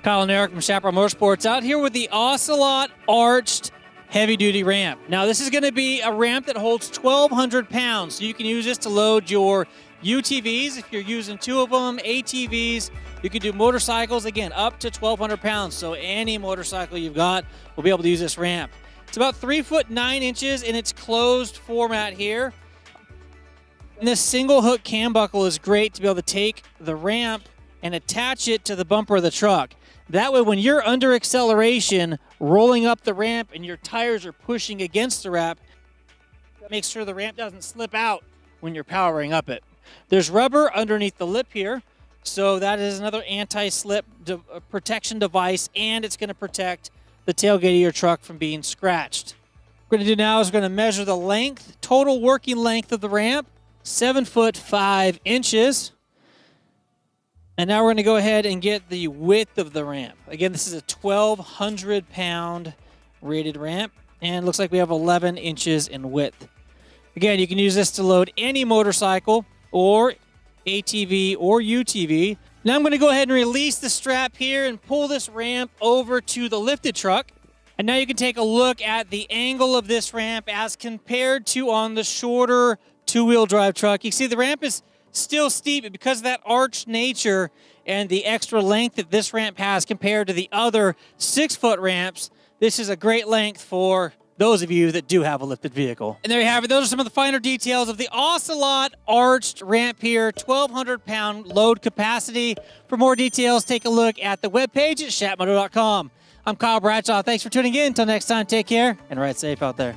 Kyle and Eric from Chaparral Motorsports out here with the Ocelot arched heavy-duty ramp. Now, this is going to be a ramp that holds 1,200 pounds, so you can use this to load your UTVs if you're using two of them, ATVs. You can do motorcycles, again, up to 1,200 pounds, so any motorcycle you've got will be able to use this ramp. It's about 3 foot 9 inches in its closed format here. And this single hook cam buckle is great to be able to take the ramp and attach it to the bumper of the truck. That way, when you're under acceleration, rolling up the ramp and your tires are pushing against the ramp, make sure the ramp doesn't slip out when you're powering up it. There's rubber underneath the lip here, so that is another anti-slip protection device, and it's going to protect the tailgate of your truck from being scratched. What we're going to do now is we're going to measure the length, total working length of the ramp, 7 foot 5 inches. And now we're going to go ahead and get the width of the ramp. Again, this is a 1,200 pound rated ramp, and it looks like we have 11 inches in width. Again, you can use this to load any motorcycle or ATV or UTV. Now I'm going to go ahead and release the strap here and pull this ramp over to the lifted truck. And now you can take a look at the angle of this ramp as compared to on the shorter two-wheel drive truck. You see the ramp is still steep, but because of that arched nature and the extra length that this ramp has compared to the other 6-foot ramps, this is a great length for those of you that do have a lifted vehicle. And there you have it. Those are some of the finer details of the Ocelot arched ramp here, 1,200 pound load capacity. For more details, take a look at the webpage at chatmoto.com. I'm Kyle Bradshaw. Thanks for tuning in. Until next time, take care and ride safe out there.